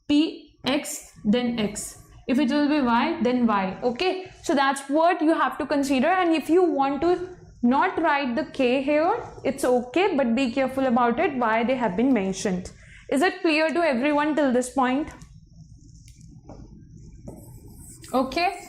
A: px, then x. If it will be y, then y. Okay, so that's what you have to consider. And if you want to not write the k here, it's okay, but be careful about it, why they have been mentioned. Is it clear to everyone till this point? Okay,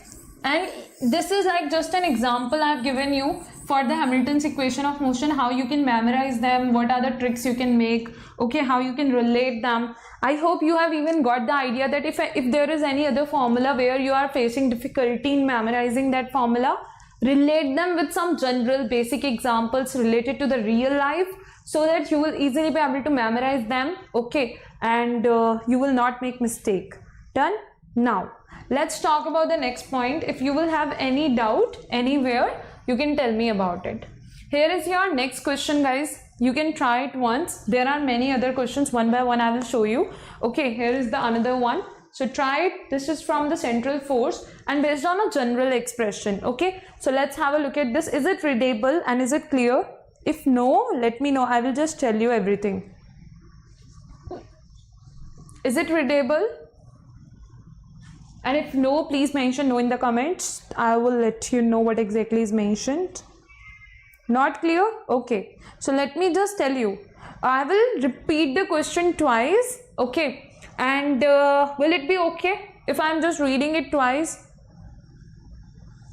A: and this is like just an example I have given you for the Hamilton's equation of motion, how you can memorize them, what are the tricks you can make, okay, how you can relate them. I hope you have even got the idea that if there is any other formula where you are facing difficulty in memorizing that formula, relate them with some general basic examples related to the real life, so that you will easily be able to memorize them, okay, and you will not make mistake. Done? Now let's talk about the next point. If you will have any doubt anywhere, you can tell me about it. Here is your next question, guys. You can try it once. There are many other questions, one by one I will show you. Okay, here is the another one. So try it. This is from the central force and based on a general expression. Okay, so let's have a look at this. Is it readable and is it clear? If no, let me know. I will just tell you everything. Is it readable? And if no, please mention no in the comments. I will let you know what exactly is mentioned. Not clear? Okay. So let me just tell you. I will repeat the question twice. Okay. And will it be okay if I'm just reading it twice?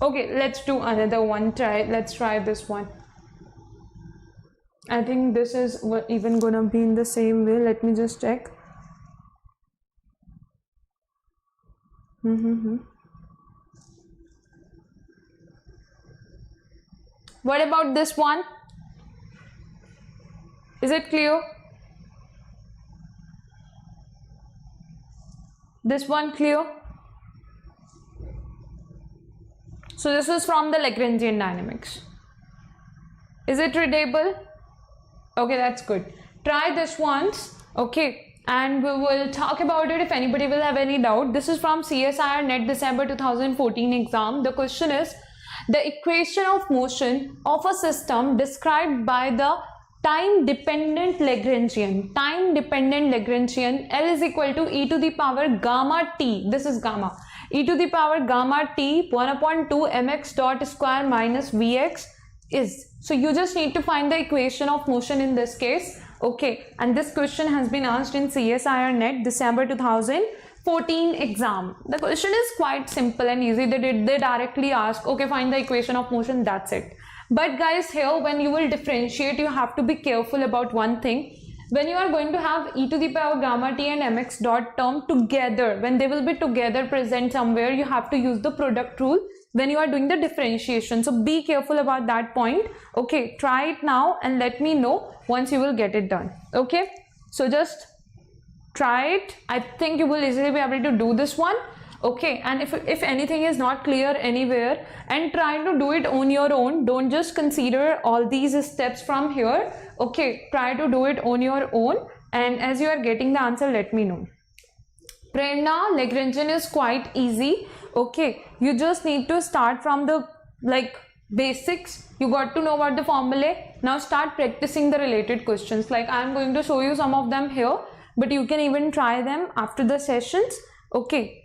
A: Okay, let's do another one. Let's try this one. I think this is even gonna be in the same way. Let me just check. What about this one? Is it clear? This one clear? So this is from the Lagrangian dynamics. Is it readable? Okay, that's good. Try this once, okay, and we will talk about it if anybody will have any doubt. This is from CSIR NET December 2014 exam. The question is, the equation of motion of a system described by the time-dependent Lagrangian. Time-dependent Lagrangian, L is equal to e to the power gamma t. This is gamma. E to the power gamma t 1 upon 2 mx dot square minus vx is. So you just need to find the equation of motion in this case. Okay, and this question has been asked in CSIR NET December 2014 exam. The question is quite simple and easy. They directly ask, okay, find the equation of motion, that's it. But guys, here when you will differentiate, you have to be careful about one thing. When you are going to have e to the power gamma t and mx dot term together, when they will be together present somewhere, you have to use the product rule when you are doing the differentiation. So be careful about that point. Okay, try it now and let me know once you will get it done. Okay, so just try it. I think you will easily be able to do this one. Okay, and if anything is not clear anywhere, and try to do it on your own. Don't just consider all these steps from here. Okay, try to do it on your own, and as you are getting the answer, let me know. Prerna, Lagrangian is quite easy. Okay, you just need to start from the basics. You got to know about the formulae. Now start practicing the related questions. Like I am going to show you some of them here, but you can even try them after the sessions. Okay,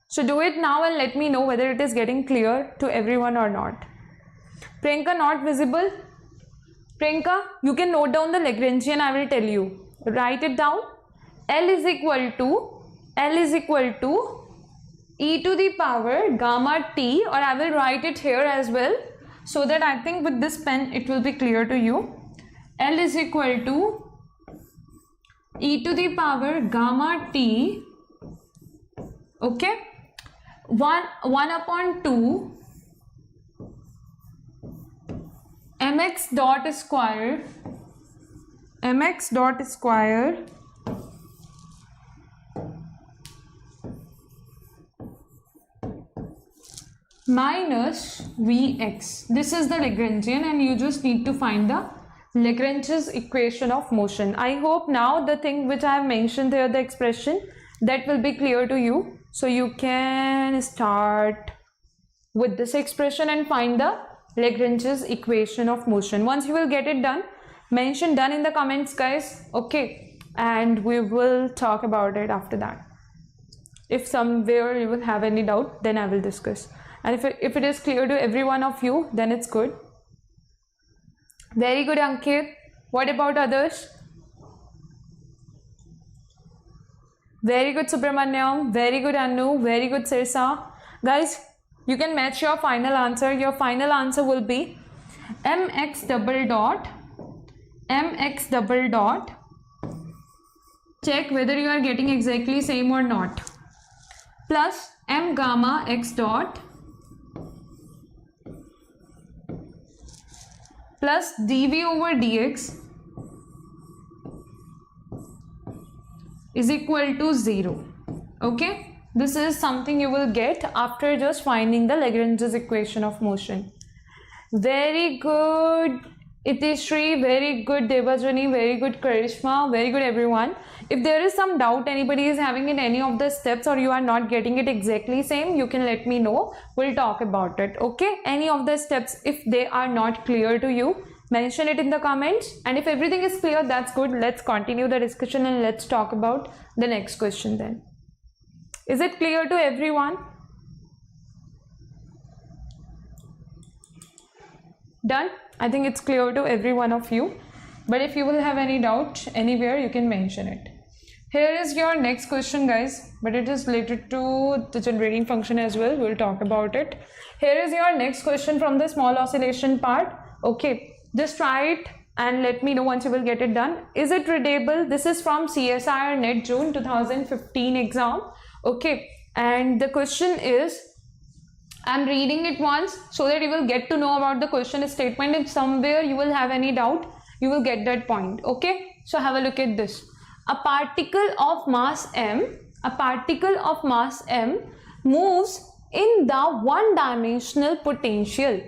A: so do it now and let me know whether it is getting clear to everyone or not. Priyanka, not visible? Priyanka, you can note down the Lagrangian. I will tell you. Write it down. L is equal to e to the power gamma t, or I will write it here as well, so that I think with this pen it will be clear to you. L is equal to e to the power gamma t, okay, 1 upon 2 mx dot square minus Vx. This is the Lagrangian, and you just need to find the Lagrange's equation of motion. I hope now the thing which I have mentioned here, the expression, that will be clear to you. So you can start with this expression and find the Lagrange's equation of motion. Once you will get it done, mention done in the comments, guys. Okay, and we will talk about it after that. If somewhere you will have any doubt, then I will discuss. And if it is clear to every one of you, then it's good. Very good, Ankit. What about others? Very good, Subramanyam. Very good, Anu. Very good, Sirsa. Guys, you can match your final answer. Your final answer will be mx double dot. Check whether you are getting exactly same or not. Plus m gamma x dot plus dv over dx is equal to 0. Okay, this is something you will get after just finding the Lagrange's equation of motion. Very good, Itishri. Very good, Devajani. Very good, Karishma. Very good, everyone. If there is some doubt anybody is having in any of the steps, or you are not getting it exactly same, you can let me know. We'll talk about it. Okay, any of the steps, if they are not clear to you, mention it in the comments, and if everything is clear, that's good. Let's continue the discussion and let's talk about the next question then. Is it clear to everyone? Done? I think it's clear to every one of you. but if you will have any doubt anywhere, you can mention it. Here is your next question, guys, but it is related to the generating function as well. We'll talk about it. Here is your next question from the small oscillation part. Okay, just try it and let me know once you will get it done. Is it readable? This is from CSIR NET June 2015 exam. Okay, and the question is, I'm reading it once so that you will get to know about the question statement. If somewhere you will have any doubt, you will get that point. Okay, so have a look at this. A particle of mass m moves in the one-dimensional potential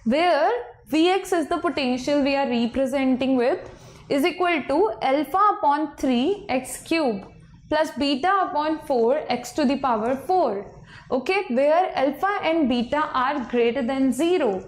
A: where Vx is the potential we are representing with, is equal to alpha upon 3 x cube plus beta upon 4 x to the power 4. Okay, where alpha and beta are greater than 0.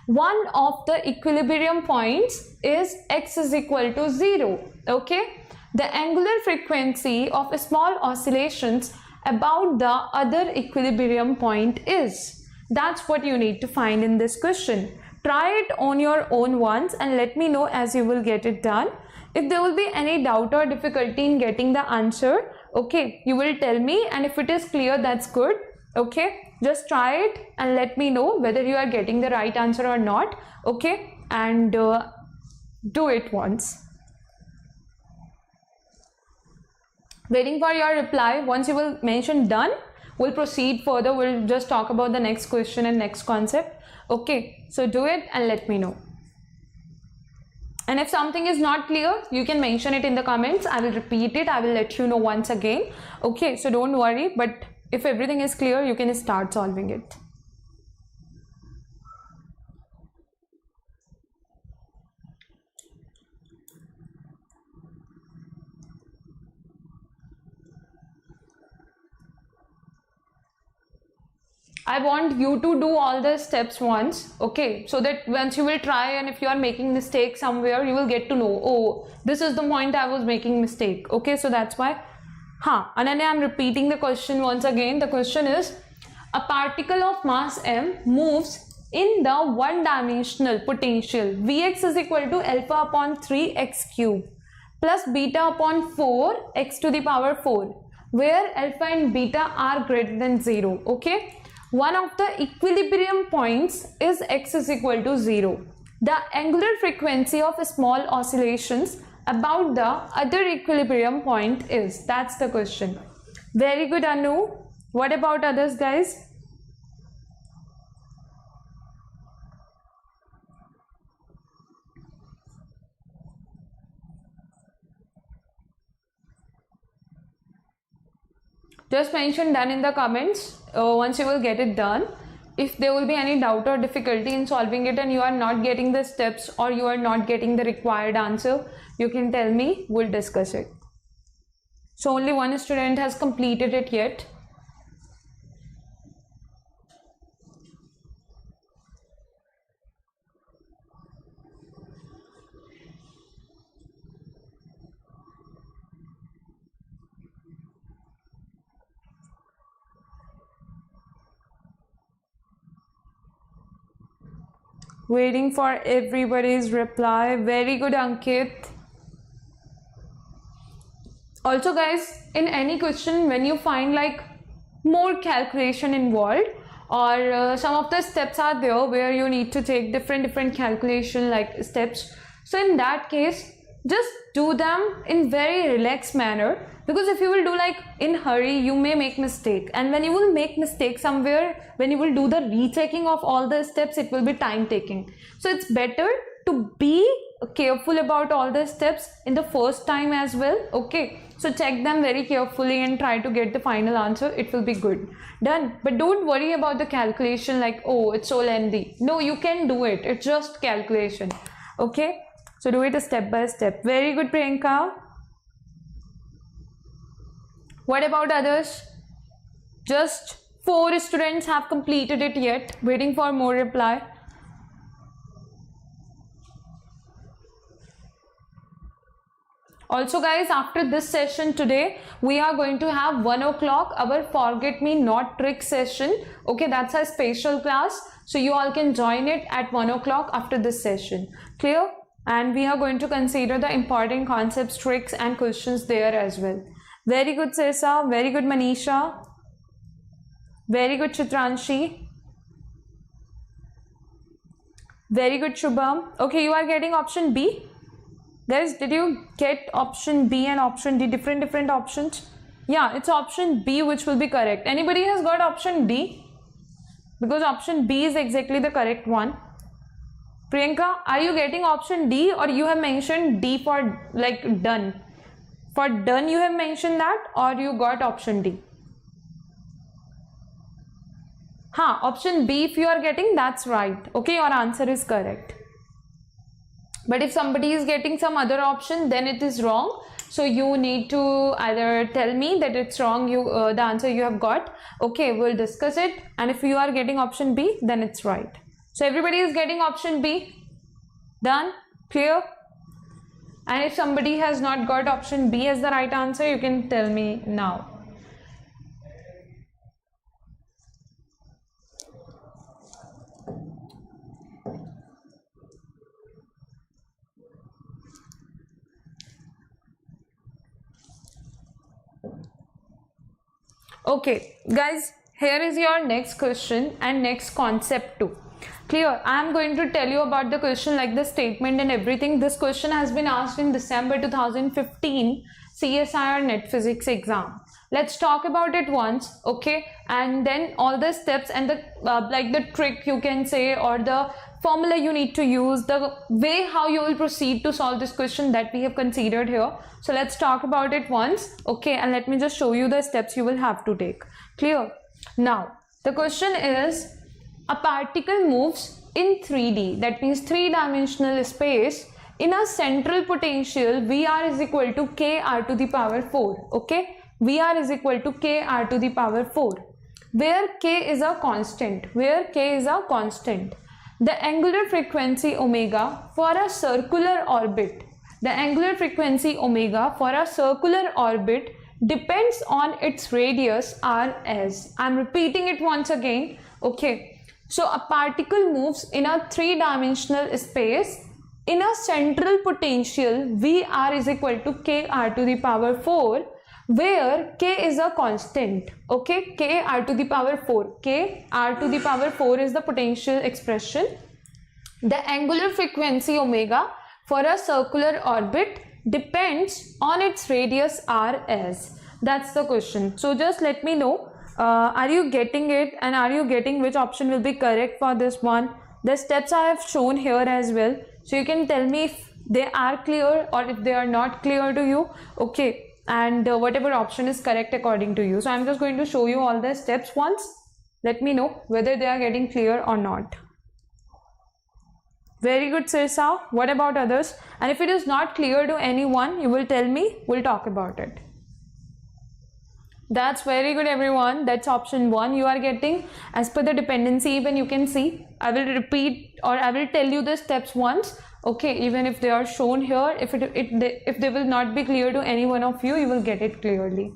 A: One of the equilibrium points is x is equal to 0. Okay, the angular frequency of small oscillations about the other equilibrium point is. That's what you need to find in this question. Try it on your own once and let me know as you will get it done. If there will be any doubt or difficulty in getting the answer, okay, you will tell me, and if it is clear, that's good. Okay, just try it and let me know whether you are getting the right answer or not. Okay, and do it once. Waiting for your reply. Once you will mention done, we'll proceed further. We'll just talk about the next question and next concept. Okay, so do it and let me know. And if something is not clear, you can mention it in the comments. I will repeat it. I will let you know once again. Okay, so don't worry, but if everything is clear, you can start solving it. I want you to do all the steps once, okay, so that once you will try, and if you are making mistake somewhere, you will get to know, oh, this is the point I was making mistake. Okay, so that's why. Ananya, I'm repeating the question once again. The question is, a particle of mass m moves in the one-dimensional potential Vx is equal to alpha upon 3 x cube plus beta upon 4 x to the power 4, where alpha and beta are greater than 0. Okay, one of the equilibrium points is x is equal to 0. The angular frequency of small oscillations about the other equilibrium point is. That's the question. Very good, Anu. What about others, guys? Just mention done in the comments once you will get it done. If there will be any doubt or difficulty in solving it and you are not getting the steps or you are not getting the required answer, you can tell me, we'll discuss it. So only one student has completed it yet. Waiting for everybody's reply. Very good, Ankit. Also, guys, in any question, when you find like more calculation involved, or some of the steps are there where you need to take different calculation like steps, so in that case, just do them in very relaxed manner, because if you will do like in hurry, you may make mistake, and when you will make mistake somewhere, when you will do the rechecking of all the steps, it will be time taking. So it's better to be careful about all the steps in the first time as well. Okay, so check them very carefully and try to get the final answer. It will be good. Done. But don't worry about the calculation like, oh, it's so lengthy. No, you can do it. It's just calculation. Okay, so do it step by step. Very good, Priyanka. What about others? Just 4 students have completed it yet. Waiting for more reply. Also, guys, after this session today, we are going to have 1 o'clock our Forget Me Not Trick session. Okay, that's a special class. So you all can join it at 1 o'clock after this session. Clear? and we are going to consider the important concepts, tricks and questions there as well. Very good Sirsa, very good Manisha, very good Chitranshi, very good Shubham. Okay, you are getting option B. Guys, did you get option B and option D, different options? Yeah, it's option B which will be correct. Anybody has got option D? Because option B is exactly the correct one. Priyanka, are you getting option D, or you have mentioned D for like done? For done you have mentioned that, or you got option D? Option B if you are getting, that's right. Okay, your answer is correct. But if somebody is getting some other option, then it is wrong. So you need to either tell me that it's wrong, the answer you have got. Okay, we'll discuss it. And if you are getting option B, then it's right. So everybody is getting option B. Done? Clear? And if somebody has not got option B as the right answer, you can tell me now. Okay, guys, here is your next question and next concept too. Clear? I am going to tell you about the question, like the statement and everything. This question has been asked in December 2015 CSIR NET physics exam. Let's talk about it once, okay? And then all the steps and the like the trick you can say, or the formula you need to use, the way how you will proceed to solve this question that we have considered here. So let's talk about it once, okay? And let me just show you the steps you will have to take. Clear? Now, the question is, a particle moves in 3D, that means 3-dimensional space, in a central potential Vr is equal to Kr to the power 4, okay? Vr is equal to Kr to the power 4, where K is a constant, The angular frequency omega for a circular orbit, depends on its radius r as. I'm repeating it once again, okay? So a particle moves in a 3-dimensional space in a central potential Vr is equal to Kr to the power 4, where K is a constant, okay? Kr to the power 4, Kr to the power 4 is the potential expression. The angular frequency omega for a circular orbit depends on its radius r as. That's the question. So just let me know, are you getting it, and are you getting which option will be correct for this one? The steps I have shown here as well, so you can tell me if they are clear or if they are not clear to you, okay? And whatever option is correct according to you. So I'm just going to show you all the steps once. Let me know whether they are getting clear or not. Very good, Sirsa. What about others? And if it is not clear to anyone, you will tell me, we'll talk about it. That's very good, everyone. That's option 1 you are getting. As per the dependency, even you can see, I will repeat, or I will tell you the steps once, okay? Even if they are shown here, if they will not be clear to any one of you, you will get it clearly.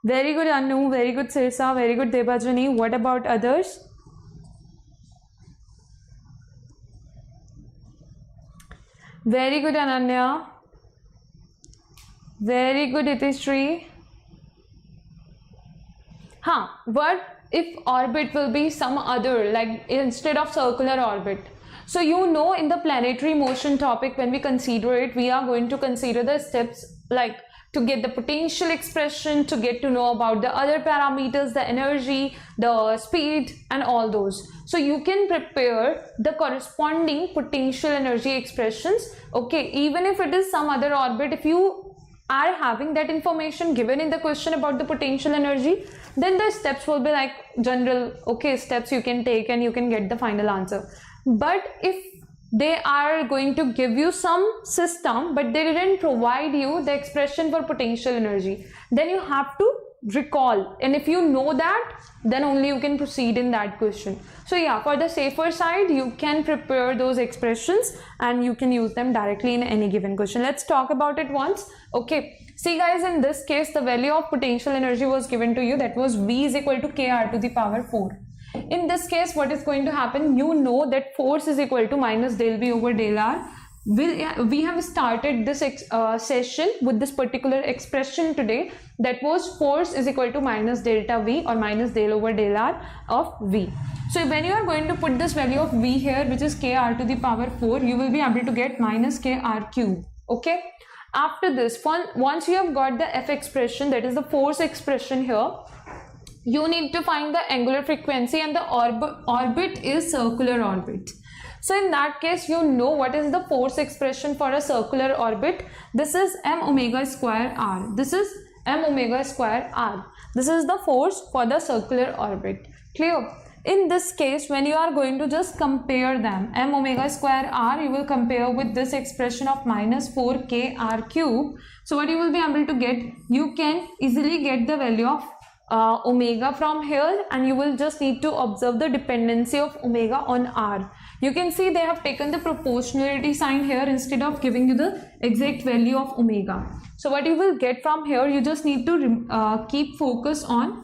A: Very good, Anu. Very good, Sirsa. Very good, Debajani. What about others? Very good, Ananya. Very good, Itishri. What if orbit will be some other, like instead of circular orbit? So you know, in the planetary motion topic, when we consider it, we are going to consider the steps like to get the potential expression, to get to know about the other parameters, the energy, the speed and all those. So you can prepare the corresponding potential energy expressions, okay? Even if it is some other orbit, if you are having that information given in the question about the potential energy, then the steps will be like general, okay, steps you can take and you can get the final answer. But if they are going to give you some system but they didn't provide you the expression for potential energy, then you have to recall, and if you know that, then only you can proceed in that question. So yeah, for the safer side, you can prepare those expressions and you can use them directly in any given question. Let's talk about it once, okay? See guys, in this case, the value of potential energy was given to you, that was V is equal to Kr to the power 4. In this case, what is going to happen? You know that force is equal to minus del V over del R. we have started this session with this particular expression today, that was force is equal to minus delta V or minus del over del R of V. So when you are going to put this value of V here, which is kr to the power 4, you will be able to get minus kr cube. Okay. After this, once you have got the F expression, that is the force expression here, you need to find the angular frequency, and the orbit is circular orbit. So in that case, you know what is the force expression for a circular orbit. This is m omega square r. This is m omega square r. This is the force for the circular orbit. Clear? In this case, when you are going to just compare them, m omega square r, you will compare with this expression of minus 4k r cube. So what you will be able to get, you can easily get the value of omega from here, and you will just need to observe the dependency of omega on r. You can see they have taken the proportionality sign here instead of giving you the exact value of omega. So what you will get from here, you just need to keep focus on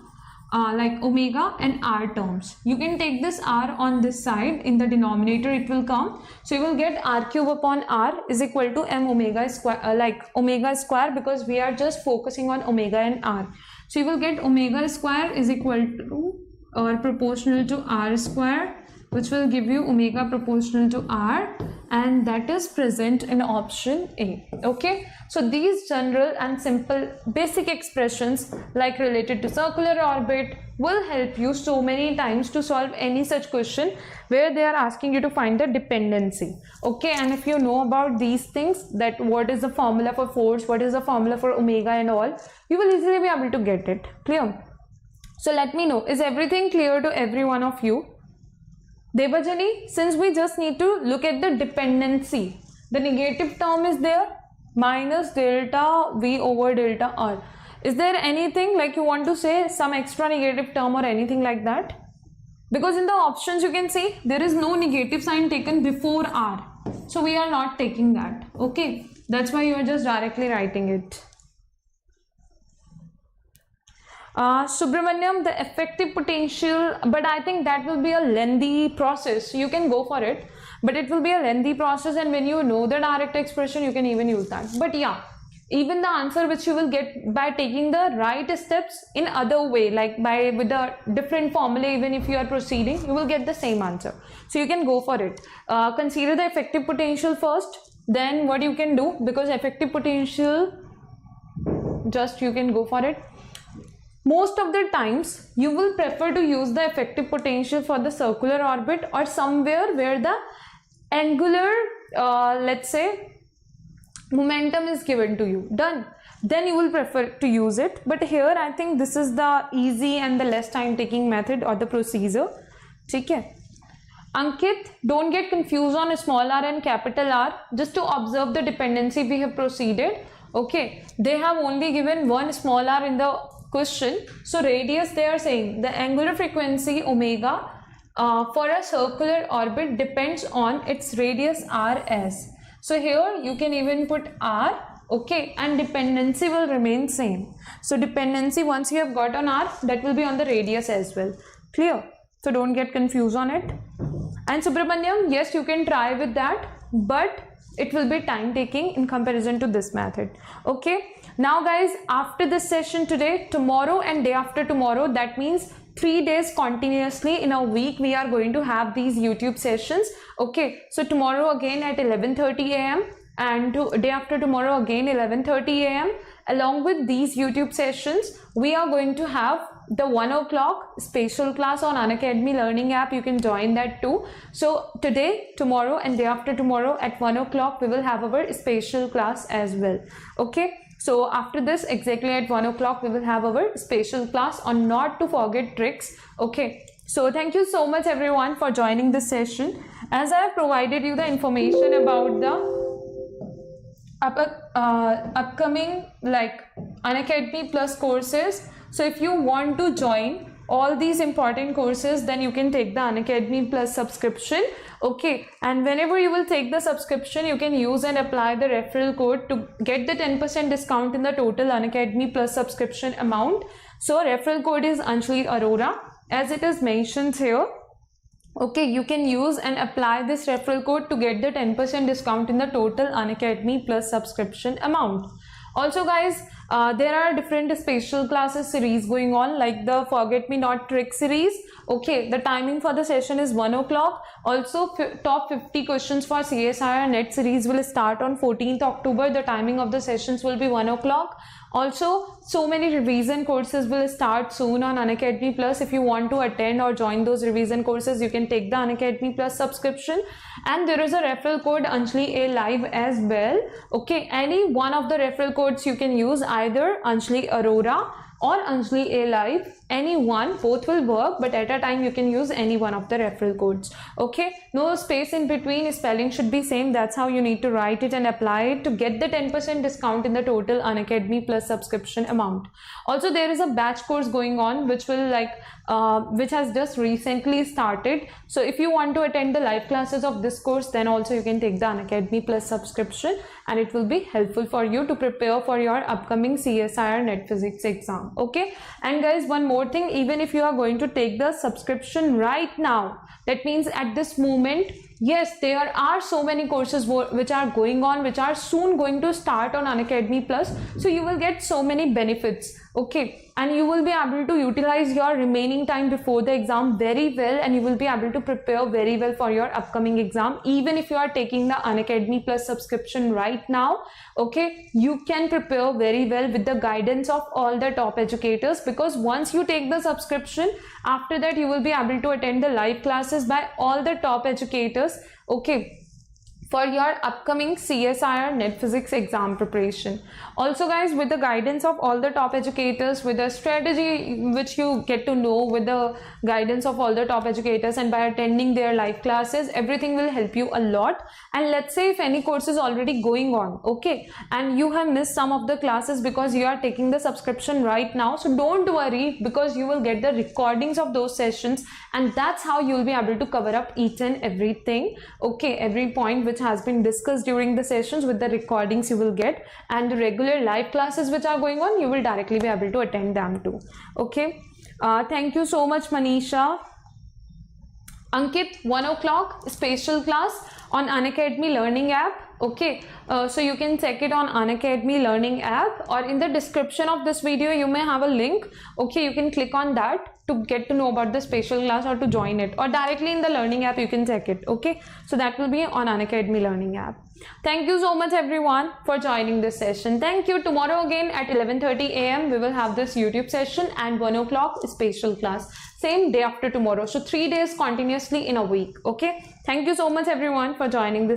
A: like omega and r terms. You can take this r on this side, in the denominator it will come. So you will get r cube upon r is equal to m omega square, like omega square, because we are just focusing on omega and r. So you will get omega square is equal to or proportional to r square, which will give you omega proportional to r, and that is present in option A. Okay, so these general and simple basic expressions like related to circular orbit will help you so many times to solve any such question where they are asking you to find the dependency. Okay, and if you know about these things, that what is the formula for force, what is the formula for omega and all, you will easily be able to get it. Clear? So let me know, is everything clear to every one of you? Devajani, since we just need to look at the dependency, the negative term is there, minus delta V over delta R. Is there anything like you want to say, some extra negative term or anything like that? Because in the options you can see there is no negative sign taken before R. So we are not taking that. Okay, that's why you are just directly writing it. Subramanyam, the effective potential, but I think that will be a lengthy process. You can go for it, but it will be a lengthy process, and when you know the direct expression, you can even use that. But yeah, even the answer which you will get by taking the right steps in other way, like with a different formula, even if you are proceeding, you will get the same answer. So you can go for it. Consider the effective potential first, then what you can do, because effective potential, just you can go for it. Most of the times you will prefer to use the effective potential for the circular orbit or somewhere where the angular let's say momentum is given to you. Done. Then you will prefer to use it. But here I think this is the easy and the less time taking method or the procedure. Okay. Ankit, don't get confused on small r and capital R. Just to observe the dependency we have proceeded. Okay. They have only given one small r in the question. So radius, they are saying the angular frequency omega for a circular orbit depends on its radius rs. So here you can even put r, okay, and dependency will remain same. So dependency, once you have got on r, that will be on the radius as well. Clear? So don't get confused on it. And Subramanyam, yes, you can try with that, but it will be time taking in comparison to this method. Okay. Now guys, after this session today, tomorrow and day after tomorrow, that means 3 days continuously in a week, we are going to have these YouTube sessions. Okay, so tomorrow again at 11:30 AM and day after tomorrow again 11:30 AM. Along with these YouTube sessions, we are going to have the 1 o'clock special class on Unacademy learning app. You can join that too. So today, tomorrow and day after tomorrow at 1 o'clock, we will have our special class as well. Okay. So after this, exactly at 1 o'clock, we will have our special class on not to forget tricks. Okay. So thank you so much everyone for joining this session. As I have provided you the information about the upcoming like Unacademy Plus courses. So if you want to join all these important courses, then you can take the Unacademy Plus subscription. Okay, and whenever you will take the subscription, you can use and apply the referral code to get the 10% discount in the total Unacademy Plus subscription amount. So referral code is Anjali Arora, as it is mentioned here. Okay, you can use and apply this referral code to get the 10% discount in the total Unacademy plus subscription amount. Also guys, there are different special classes series going on, like the Forget Me Not Trick series. Okay, the timing for the session is 1 o'clock. Also, top 50 questions for CSIR NET series will start on 14th October. The timing of the sessions will be 1 o'clock. Also, so many revision courses will start soon on Unacademy Plus. If you want to attend or join those revision courses, you can take the Unacademy Plus subscription. And there is a referral code AnjaliALive as well. Okay, any one of the referral codes you can use, either Anjali Arora or AnjaliALive, any one, both will work, but at a time you can use any one of the referral codes. Okay, no space in between, spelling should be same. That's how you need to write it and apply it to get the 10% discount in the total Unacademy Plus subscription amount. Also, there is a batch course going on which will which has just recently started. So if you want to attend the live classes of this course, then also you can take the Unacademy Plus subscription, and it will be helpful for you to prepare for your upcoming CSIR NET physics exam. Okay, and guys, one more thing, even if you are going to take the subscription right now, that means at this moment, yes, there are so many courses which are going on, which are soon going to start on Unacademy Plus. So you will get so many benefits. Okay, and you will be able to utilize your remaining time before the exam very well, and you will be able to prepare very well for your upcoming exam. Even if you are taking the Unacademy Plus subscription right now, okay, you can prepare very well with the guidance of all the top educators, because once you take the subscription, after that you will be able to attend the live classes by all the top educators, okay, for your upcoming CSIR NET physics exam preparation. Also guys, with the guidance of all the top educators, with the strategy which you get to know with the guidance of all the top educators, and by attending their live classes, everything will help you a lot. And let's say if any course is already going on, okay, and you have missed some of the classes because you are taking the subscription right now, so don't worry, because you will get the recordings of those sessions, and that's how you will be able to cover up each and everything, okay, every point which has been discussed during the sessions. With the recordings you will get, and the regular live classes which are going on, you will directly be able to attend them too. Okay, thank you so much, Manisha. Ankit, 1 o'clock special class on Unacademy Learning app. Okay, so you can check it on Unacademy Learning app, or in the description of this video you may have a link. Okay, you can click on that to get to know about the special class or to join it, or directly in the learning app you can check it. Okay, so that will be on Unacademy Learning app. Thank you so much everyone for joining this session. Thank you. Tomorrow again at 11:30 AM we will have this YouTube session, and 1 o'clock special class, same day after tomorrow. So 3 days continuously in a week. Okay, thank you so much everyone for joining this